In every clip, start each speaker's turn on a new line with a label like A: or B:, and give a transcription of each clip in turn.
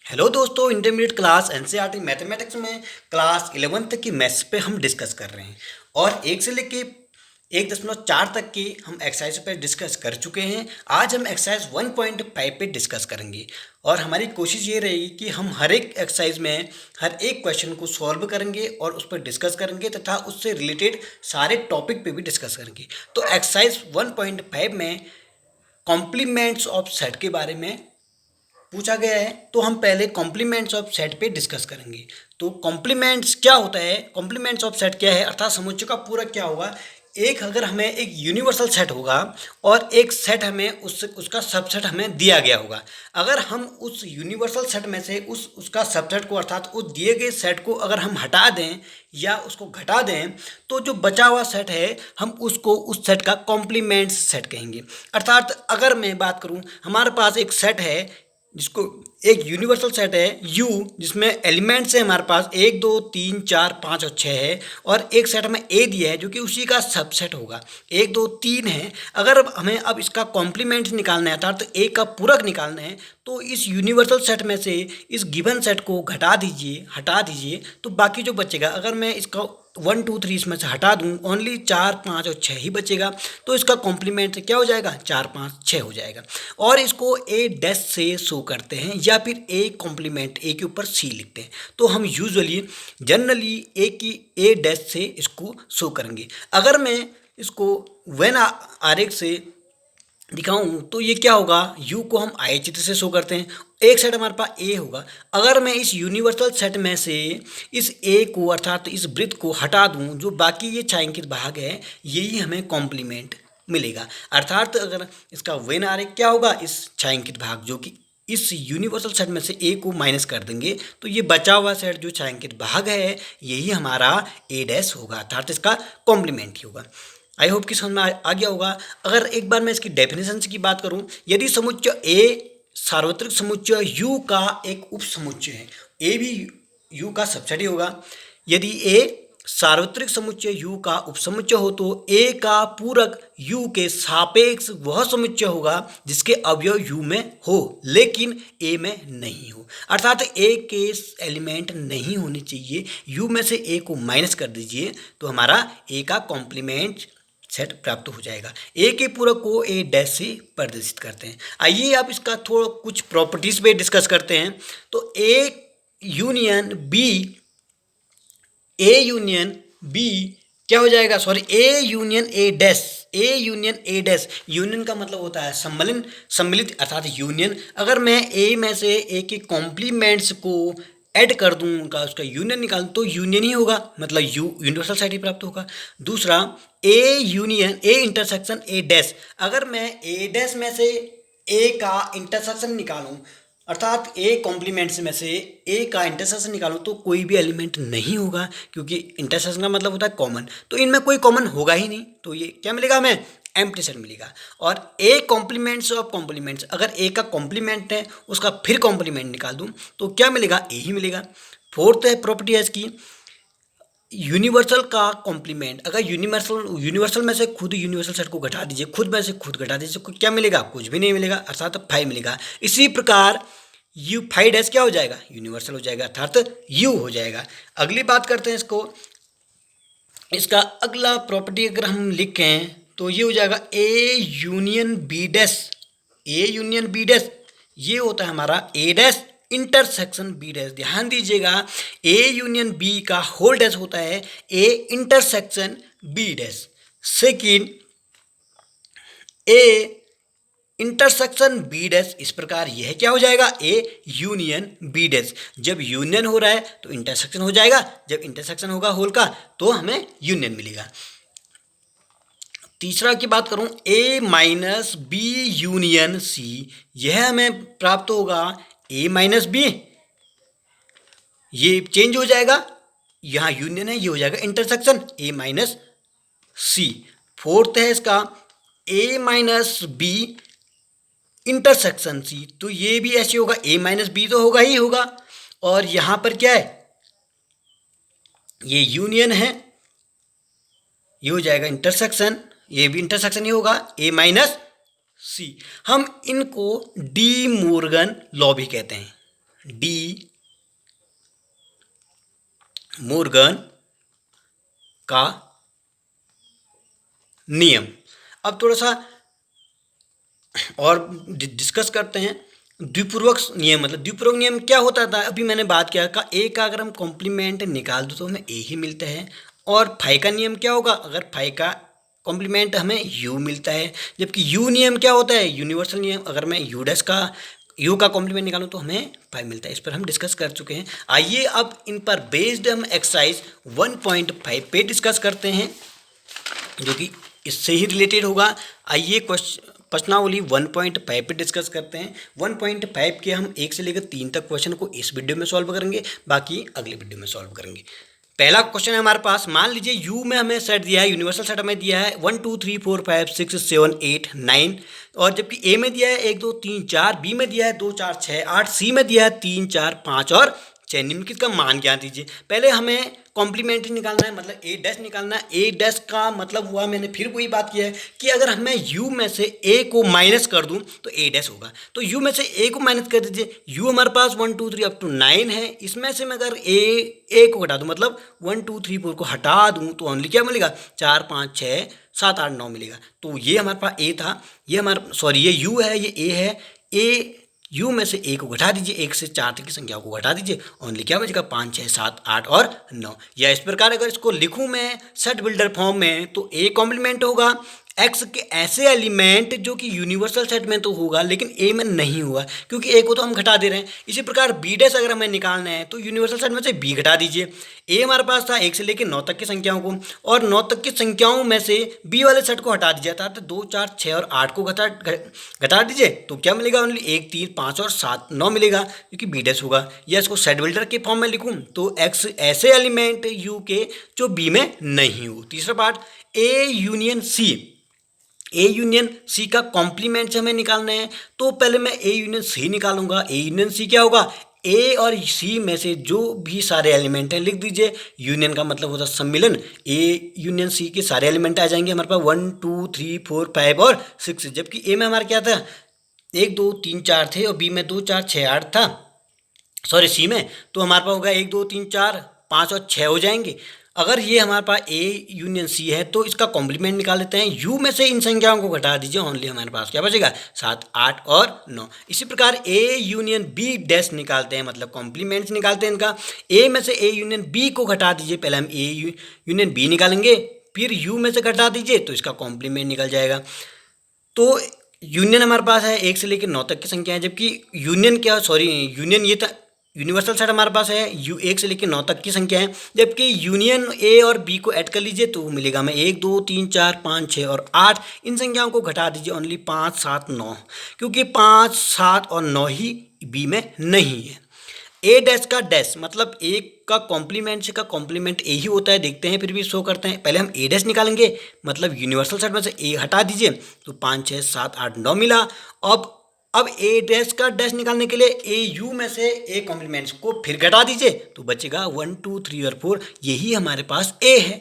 A: Hello दोस्तों, intermediate class NCERT mathematics में class 11 तक की मैथ्स पे हम डिस्कस कर रहे हैं और 1 से लेके 1.4 तक की हम एक्सरसाइज पे डिस्कस कर चुके हैं। आज हम एक्सरसाइज 1.5 पे डिस्कस करेंगे और हमारी कोशिश ये रहेगी कि हम हर एक एक्सरसाइज में हर एक क्वेश्चन को सॉल्व करेंगे और उस पर डिस्कस करेंगे तथा उससे रिलेटेड सारे टॉपिक पे भी डिस्कस करेंगे। तो एक्सरसाइज 1.5 में कॉम्प्लीमेंट्स ऑफ सेट के बारे में पूछा गया है, तो हम पहले कॉम्प्लीमेंट्स ऑफ सेट पे डिस्कस करेंगे। तो कॉम्प्लीमेंट्स क्या होता है, कॉम्प्लीमेंट्स ऑफ सेट क्या है, अर्थात समुच्चय का पूरक क्या होगा। एक अगर हमें एक यूनिवर्सल सेट होगा और एक सेट हमें उसका सबसेट हमें दिया गया होगा। अगर हम उस यूनिवर्सल सेट में से उसका सबसेट को अर्थात उस दिए गए सेट को अगर हम हटा दें या उसको घटा दें, तो जो बचा हुआ सेट है हम उसको उस सेट का कॉम्प्लीमेंट्स सेट कहेंगे। अर्थात अगर मैं बात करूं, हमारे पास एक सेट है जिसको एक यूनिवर्सल सेट है U, जिसमें एलिमेंट्स है हमारे पास 1 2 3 4 5 और 6 है, और एक सेट हमें A दिया है जो कि उसी का सबसेट होगा। 1 2 3 है। अगर हमें अब इसका कॉम्प्लीमेंट निकालना है अर्थात A का पूरक निकालना है, तो इस यूनिवर्सल सेट में से इस गिवन सेट को घटा दीजिए, हटा दीजिए, तो बाकी जो बचेगा, अगर मैं इसका 1 2 3 इसमें से हटा दूं, ओनली 4 5 और 6 ही बचेगा, तो इसका कॉम्प्लीमेंट क्या हो जाएगा, 4 5 6 हो जाएगा। और इसको ए डैश से शो करते हैं या फिर ए कॉम्प्लीमेंट ए के ऊपर सी लिखते हैं। तो हम यूजुअली जनरली ए की ए डैश से इसको शो करेंगे। अगर मैं इसको वेन आरेख से दिखाऊं तो ये क्या होगा, U को हम आई चित्र से शो करते हैं। एक सेट हमारे पास A होगा। अगर मैं इस यूनिवर्सल सेट में से इस A को अर्थात इस वृत्त को हटा दूं, जो बाकी ये छायांकित भाग है, यही हमें कॉम्प्लीमेंट मिलेगा। अर्थात अगर इसका वेन आरेख क्या होगा, इस छायांकित भाग जो कि इस यूनिवर्सल सेट में से A को माइनस कर देंगे, तो ये बचा हुआ सेट जो छायांकित भाग है यही हमारा A डैश होगा, अर्थात इसका कॉम्प्लीमेंट ही होगा। आई होप कि समझ में आ गया होगा। अगर एक बार मैं इसकी डेफिनेशन की बात करूं, यदि समुच्चय ए सार्वत्रिक समुच्चय U का एक उप समुच्चय है, ए भी U का सबसेट ही होगा। यदि ए सार्वत्रिक समुच्चय U का उपसमुच्चय हो तो A का पूरक U के सापेक्ष वह समुच्चय होगा जिसके अवयव U में हो लेकिन A में नहीं हो। अर्थात A के एलिमेंट नहीं होने चाहिए, U में से A को माइनस कर दीजिए तो हमारा A का कॉम्प्लीमेंट सेट प्राप्त हो जाएगा। ए के पूरक को ए डैश से प्रदर्शित करते हैं। आइए आप इसका थोड़ा कुछ प्रॉपर्टीज पे डिस्कस करते हैं। तो ए यूनियन बी क्या हो जाएगा, sorry, A union A dash, A union A dash. Union का मतलब होता है सम्मिलित अर्थात यूनियन। अगर मैं ए में से ए के कॉम्प्लीमेंट्स को ऐड कर दूं, उनका उसका यूनियन निकाल दूं, तो यूनियन ही होगा, मतलब यूनिवर्सल सेट ही प्राप्त होगा। दूसरा, A union A intersection A dash. अगर मैं ए डैश में से ए का इंटरसेक्शन निकालूं, अर्थात ए कॉम्प्लीमेंट्स में से ए का इंटरसेक्शन निकालूं, तो कोई भी एलिमेंट नहीं होगा, क्योंकि इंटरसेक्शन का मतलब होता है कॉमन, तो इनमें कोई कॉमन होगा ही नहीं। तो ये क्या मिलेगा, हमें एम्प्टी सेट मिलेगा। और ए कॉम्प्लीमेंट्स ऑफ कॉम्प्लीमेंट्स, अगर ए का कॉम्प्लीमेंट है उसका फिर कॉम्प्लीमेंट निकाल दूं तो क्या मिलेगा, ए ही मिलेगा। फोर्थ है प्रॉपर्टी है इसकी, यूनिवर्सल का कॉम्प्लीमेंट। अगर यूनिवर्सल में से खुद यूनिवर्सल सेट को घटा दीजिए, खुद में से खुद घटा दीजिए, तो क्या मिलेगा, कुछ भी नहीं मिलेगा, अर्थात 5 मिलेगा। इसी प्रकार U 5 डैश क्या हो जाएगा, यूनिवर्सल हो जाएगा, अर्थात U हो जाएगा। अगली बात करते हैं इसको, इसका अगला प्रॉपर्टी अगर हम लिखें तो ये हो जाएगा A union B dash. A union B dash ये होता है हमारा A dash intersection B dash. ध्यान दीजिएगा, ए यूनियन बी का होल डैश होता है A intersection B dash. Second, A intersection B dash, इस प्रकार यह क्या हो जाएगा, ए यूनियन बी डैश। जब यूनियन हो रहा है तो इंटरसेक्शन हो जाएगा, जब इंटरसेक्शन होगा होल का तो हमें यूनियन मिलेगा। तीसरा की बात करूं, A minus B union C, यह हमें प्राप्त होगा ए माइनस बी, ये चेंज हो जाएगा, यहाँ यूनियन है, ये हो जाएगा intersection A minus C. Fourth है इसका A minus B intersection C, तो ये भी ऐसे होगा, ए माइनस बी तो होगा ही होगा, और यहाँ पर क्या है, ये यूनियन है, ये हो जाएगा इंटरसेक्शन, ये भी इंटरसेक्शन ही होगा, ए माइनस सी। हम इनको डी मोर्गन लॉ भी कहते हैं। डी मोर्गन का नियम। अब थोड़ा सा और डिस्कस करते हैं। द्विपूर्वक नियम, मतलब द्विपूर्वक नियम क्या होता था, अभी मैंने बात किया का ए का अगर हम कॉम्प्लीमेंट निकाल दो तो हमें ए ही मिलता है। और फाई का नियम क्या होगा, अगर फाई का कॉम्प्लीमेंट हमें यू मिलता है। जबकि यू नियम क्या होता है, यूनिवर्सल नियम, अगर मैं यू का कॉम्प्लीमेंट निकालूं तो हमें फाइव मिलता है। इस पर हम डिस्कस कर चुके हैं। आइए अब इन पर बेस्ड हम एक्सरसाइज 1.5 पे डिस्कस करते हैं, जो कि इससे ही रिलेटेड होगा। आइए प्रश्नावली 1.5 पे डिस्कस करते हैं। 1.5 के हम 1 से लेकर 3 तक क्वेश्चन को इस वीडियो में सॉल्व करेंगे, बाकी अगले वीडियो में सॉल्व करेंगे। पहला क्वेश्चन है हमारे पास, मान लीजिए यू में हमें सेट दिया है, यूनिवर्सल सेट हमें दिया है 1 2 3 4 5 6 7 8 9, और जबकि ए में दिया है 1 2 3 4, बी में दिया है 2 4 6 8, सी में दिया है 3 4 5 और 6। निम्नलिखित का मान ज्ञात कीजिए। पहले हमें कॉम्प्लीमेंट्री निकालना है, मतलब ए डैश निकालना है। ए डैश का मतलब हुआ, मैंने फिर वही बात की है कि अगर हम यू में से ए को माइनस कर दूं तो ए डैश होगा। तो यू में से ए को माइनस कर दीजिए। यू हमारे पास 1 2 3 अप टू 9 है, इसमें से मैं अगर ए को हटा दूं, मतलब 1 2 3 4 को हटा दूं तो ओनली क्या मिलेगा, 4 5 6 7 8 9 मिलेगा। तो ये हमारे पास ए था, ये हमारा सॉरी ये यू है, ये ए है। ए यू में से ए को घटा दीजिए, 1 से 4 तक की संख्याओं को घटा दीजिए, ओनली क्या बचेगा 5 6 7 8 और 9। या इस प्रकार अगर इसको लिखूं मैं सेट बिल्डर फॉर्म में, तो ए कॉम्प्लीमेंट होगा एक्स के ऐसे एलिमेंट जो कि यूनिवर्सल सेट में तो होगा लेकिन ए में नहीं हुआ, क्योंकि ए को तो हम घटा दे रहे हैं। इसी प्रकार बी डैश अगर हमें निकालना है तो यूनिवर्सल सेट में से बी घटा दीजिए। ए हमारे पास था 1 से लेकर 9 तक की संख्याओं को, और 9 तक की संख्याओं में से बी वाले सेट को हटा दीजिए, अर्थात 2 4 6 और 8 को घटा दीजिए, तो क्या मिलेगा, ओनली 1 3 5 और 7 9 मिलेगा, क्योंकि बी डैश होगा। या इसको सेट बिल्डर के फॉर्म में लिखूं तो एक्स ऐसे एलिमेंट यू के जो बी में नहीं हो। तीसरा part, A union C. A union C का कॉम्प्लीमेंट से हमें निकालना है, तो पहले मैं ए यूनियन सी निकालूंगा। ए यूनियन सी क्या होगा, ए और सी में से जो भी सारे एलिमेंट हैं लिख दीजिए। यूनियन का मतलब होता है सम्मिलन। ए यूनियन सी के सारे एलिमेंट आ जाएंगे हमारे पास 1 2 3 4 5 और 6। जबकि ए में हमारा क्या था, 1 2 3 4 थे, और बी में 2 4 6 8 था, सॉरी सी में, तो हमारे पास होगा 1 2 3 4 5 और 6 हो जाएंगे। अगर ये हमारे पास ए यूनियन सी है तो इसका कॉम्प्लीमेंट निकाल लेते हैं। यू में से इन संख्याओं को घटा दीजिए, ओनली हमारे पास क्या बचेगा 7 8 और 9। इसी प्रकार ए यूनियन बी डैश निकालते हैं, मतलब कॉम्प्लीमेंट्स निकालते हैं इनका। ए में से ए यूनियन बी को घटा दीजिए, पहले हम ए यूनियन बी निकालेंगे, फिर यू में से घटा दीजिए तो इसका कॉम्प्लीमेंट निकल जाएगा। तो यूनियन हमारे पास है 1 से लेकर 9 तक की संख्या है, जबकि यूनियन क्या, सॉरी यूनियन ये था, यूनिवर्सल सेट हमारे पास है यू 1 से लेकर 9 तक की संख्या है। जबकि यूनियन ए और बी को ऐड कर लीजिए तो मिलेगा हमें 1 2 3 4 5 6 और 8। इन संख्याओं को घटा दीजिए, ओनली 5 7 9, क्योंकि 5 7 और 9 ही बी में नहीं है। ए डैश का डैश मतलब ए का कॉम्प्लीमेंट से का कॉम्प्लीमेंट ए ही होता है, देखते हैं फिर भी शो करते हैं। पहले हम ए डैश निकालेंगे, मतलब यूनिवर्सल सेट में से ए हटा दीजिए तो 5 6 7 8 9 मिला। अब ए डैश का डैश निकालने के लिए ए यू में से ए कॉम्प्लीमेंट्स को फिर घटा दीजिए तो बचेगा 1 2 3 और 4, यही हमारे पास ए है।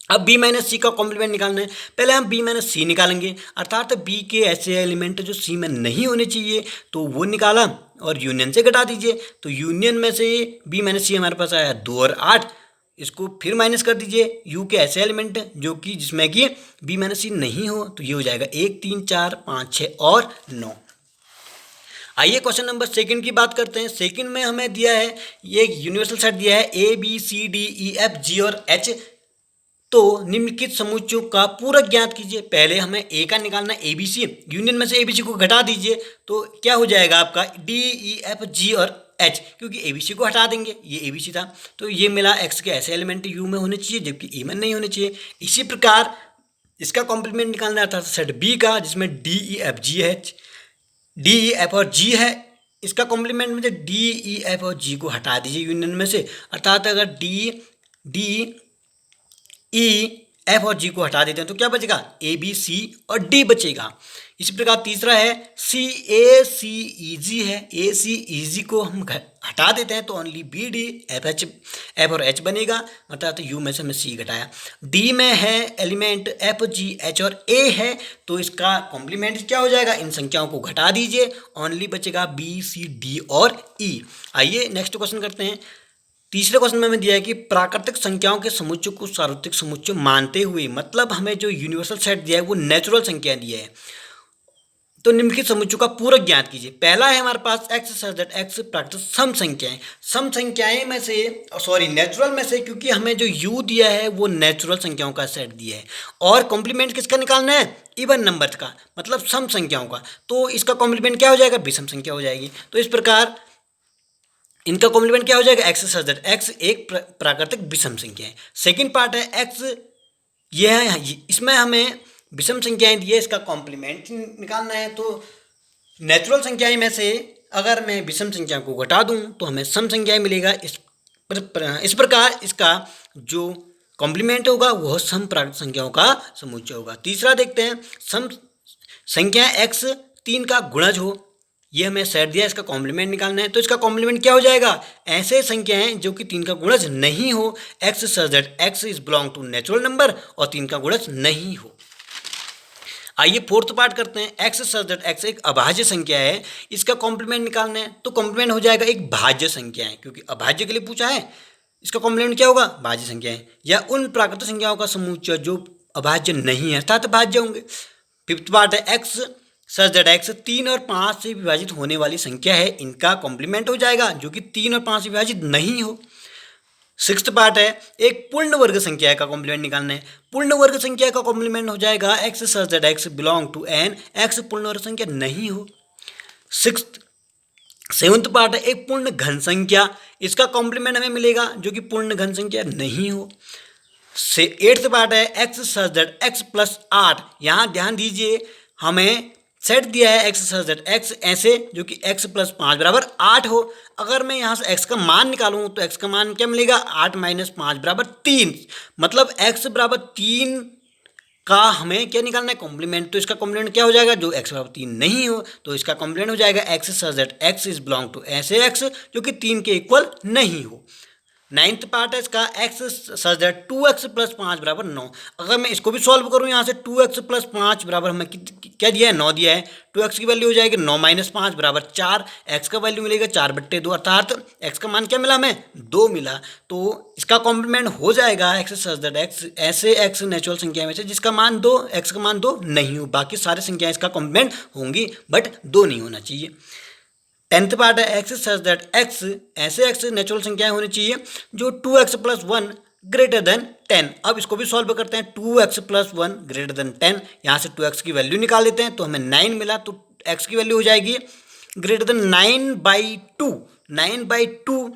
A: अब बी माइनस सी का कॉम्प्लीमेंट निकालना है, पहले हम बी माइनस सी निकालेंगे, अर्थात बी के ऐसे एलिमेंट जो सी में नहीं होने चाहिए तो वो निकाला और यूनियन से घटा दीजिए। तो यूनियन में से बी माइनस सी हमारे पास आया 2 और 8, इसको फिर माइनस कर दीजिए। यू के ऐसे एलिमेंट जो कि जिसमें कि बी माइनस सी नहीं हो, तो ये हो जाएगा 1 3 4 5 6 और 9। आइए क्वेश्चन नंबर सेकंड की बात करते हैं। सेकंड में हमें दिया है, ये यूनिवर्सल सेट दिया है A B C D E F G और एच। तो निम्नलिखित समुच्चयों का पूरक ज्ञात कीजिए। पहले हमें ए का निकालना है, ए बी सी। यूनियन में से ए बी सी को घटा दीजिए तो क्या हो जाएगा आपका डी ई एफ जी और एच, क्योंकि ए बी सी को हटा देंगे, ये ए बी सी था तो ये मिला एक्स के ऐसे एलिमेंट यू में होने चाहिए जबकि ए में नहीं होने चाहिए। इसी प्रकार इसका कॉम्प्लीमेंट निकालना था सेट बी का, जिसमें डी ई एफ जी एच डी ई एफ और जी है। इसका कॉम्प्लीमेंट में डी ई एफ और जी को हटा दीजिए यूनियन में से, अर्थात अगर डी ई एफ और जी को हटा देते हैं तो क्या बचेगा, ए बी सी और डी बचेगा। इसी प्रकार तीसरा है सी ए सी ई जी है, ए सी ई जी को हम हटा देते हैं तो ओनली बी डी एफ और एच बनेगा, मतलब तो यू में से हमने सी घटाया। डी में है एलिमेंट एफ जी एच और ए है, तो इसका कॉम्प्लीमेंट क्या हो जाएगा, इन संख्याओं को घटा दीजिए, ओनली बचेगा बी सी डी और ई। आइए नेक्स्ट क्वेश्चन करते हैं। तीसरे क्वेश्चन में हमें दिया है कि प्राकृतिक संख्याओं के समुच्चय को सार्वत्रिक समुच्चय मानते हुए, मतलब हमें जो यूनिवर्सल सेट दिया है वो नेचुरल संख्या दिया है, तो निम्नलिखित समुच्चयों का पूरक ज्ञात कीजिए। पहला है हमारे पास एक्स सच दैट एक्स प्राकृतिक सम संख्याएं, सम संख्याएं में से नेचुरल में से, क्योंकि हमें जो यू दिया है वो नेचुरल संख्याओं का सेट दिया है, और कॉम्प्लीमेंट किसका निकालना है, इवन नंबर्स का, मतलब सम संख्याओं का, तो इसका कॉम्प्लीमेंट क्या हो जाएगा, विषम संख्या हो जाएगी। तो इस प्रकार इनका कॉम्प्लीमेंट क्या हो जाएगा, एक्स सच दैट एक्स एक प्राकृतिक विषम संख्या है। सेकेंड पार्ट है एक्स, ये है, इसमें हमें विषम संख्याएं दी है, इसका कॉम्प्लीमेंट निकालना है, तो नेचुरल संख्याएं में से अगर मैं विषम संख्या को घटा दूं तो हमें सम संख्याएं मिलेगा। इस प्रकार इसका जो कॉम्प्लीमेंट होगा वह सम प्राकृतिक संख्याओं का समुच्चय होगा। तीसरा देखते हैं, सम संख्या एक्स 3 का गुणज हो, ये हमें सेट दिया, इसका कॉम्प्लीमेंट निकालना है, तो इसका कॉम्प्लीमेंट क्या हो जाएगा, ऐसे संख्याएं जो कि 3 का गुणज नहीं हो, x such that x is belong to natural number और 3 का गुणज नहीं हो। आइए फोर्थ पार्ट करते हैं, एक्स सच दैट एक्स एक अभाज्य संख्या है, इसका कॉम्प्लीमेंट निकालना है, तो कॉम्प्लीमेंट हो जाएगा एक भाज्य संख्या है, क्योंकि अभाज्य के लिए पूछा है, इसका कॉम्प्लीमेंट क्या होगा, भाज्य संख्याएं, या उन प्राकृतिक संख्याओं का समुच्चय जो अभाज्य नहीं है अर्थात भाज्य होंगे। फिफ्थ पार्ट है एक्स सच दैट एक्स 3 और 5 से विभाजित होने वाली संख्या है, इनका कॉम्प्लीमेंट हो जाएगा जो कि 3 और 5 से विभाजित नहीं हो। सिक्स्थ पार्ट है एक पूर्ण वर्ग संख्या का कॉम्प्लीमेंट निकालना है, पूर्ण वर्ग संख्या का कॉम्प्लीमेंट हो जाएगा x such that x belong to N, x पूर्ण वर्ग संख्या नहीं हो। सेवंथ पार्ट है एक पूर्ण घन संख्या, इसका कॉम्प्लीमेंट हमें मिलेगा जो कि पूर्ण घन संख्या नहीं हो। एट्थ पार्ट है x such that x plus 8, यहाँ ध्यान दीजिए हमें सेट दिया है एक्स सच दैट एक्स ऐसे जो कि एक्स प्लस 5 बराबर 8 हो। अगर मैं यहाँ से एक्स का मान निकालूँ तो एक्स का मान क्या मिलेगा, 8 माइनस 5 बराबर 3, मतलब एक्स बराबर 3 का हमें क्या निकालना है, कॉम्प्लीमेंट, तो इसका कॉम्प्लीमेंट क्या हो जाएगा, जो एक्स बराबर 3 नहीं हो, तो इसका कॉम्प्लीमेंट हो जाएगा x such that x is belong to ऐसे एक्स जो कि 3 के इक्वल नहीं हो। नाइन्थ पार्ट है इसका x such that 2x plus 5 बराबर 9, अगर मैं इसको भी सॉल्व करूँ यहाँ से 2x प्लस 5 बराबर हमें क्या दिया है, 9 दिया है, 2x की वैल्यू हो जाएगी 9 माइनस 5 बराबर 4, x का वैल्यू मिलेगा 4/2, अर्थात x का मान क्या मिला हमें, 2 मिला, तो इसका कॉम्प्लीमेंट हो जाएगा एक्स सच दैट एक्स ऐसे x नेचुरल संख्या में से जिसका मान 2, x का मान 2 नहीं हो, बाकी सारे संख्याएं इसका कॉम्प्लीमेंट होंगी बट 2 नहीं होना चाहिए। 10th पार्ट है एक्स सच दैट एक्स ऐसे एक्स नेचुरल संख्याएं होनी चाहिए जो 2x प्लस 1 ग्रेटर देन 10। अब इसको भी सॉल्व करते हैं, 2x प्लस 1 ग्रेटर देन 10, यहाँ से 2x की वैल्यू निकाल देते हैं तो हमें 9 मिला, तो x की वैल्यू हो जाएगी ग्रेटर देन 9/2, 9/2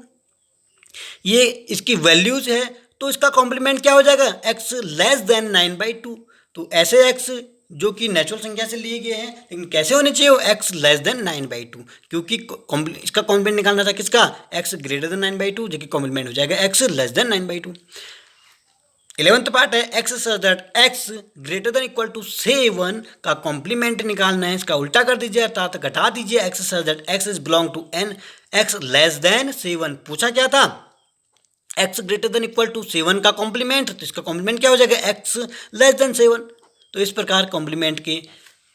A: ये इसकी वैल्यूज है, तो इसका कॉम्प्लीमेंट क्या हो जाएगा, x लेस देन 9/2, तो ऐसे x जो कि नेचुरल संख्या से लिए गए हैं, लेकिन कैसे होने चाहिए वो x लेस देन 9/2, क्योंकि इसका कॉम्प्लीमेंट निकालना था किसका, x ग्रेटर देन 9/2, जो कि कॉम्प्लीमेंट हो जाएगा x less than 9/2। 11th part है x such that x greater than equal to 7 का कॉम्प्लीमेंट निकालना है, इसका उल्टा कर दीजिए अर्थात घटा दीजिए, x such that x is belong to N, x less than 7, पूछा क्या था, x greater than equal to 7 का कॉम्प्लीमेंट, तो इसका कॉम्प्लीमेंट क्या हो जाएगा, एक्स लेस देन 7। तो इस प्रकार कॉम्प्लीमेंट के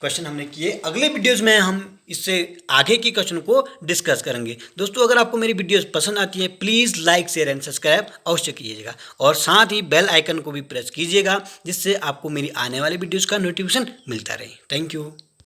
A: क्वेश्चन हमने किए। अगले वीडियोस में हम इससे आगे के क्वेश्चन को डिस्कस करेंगे। दोस्तों अगर आपको मेरी वीडियोस पसंद आती है please like share and subscribe अवश्य कीजिएगा, और साथ ही बेल आइकन को भी प्रेस कीजिएगा जिससे आपको मेरी आने वाली वीडियोस का नोटिफिकेशन मिलता रहे। Thank you.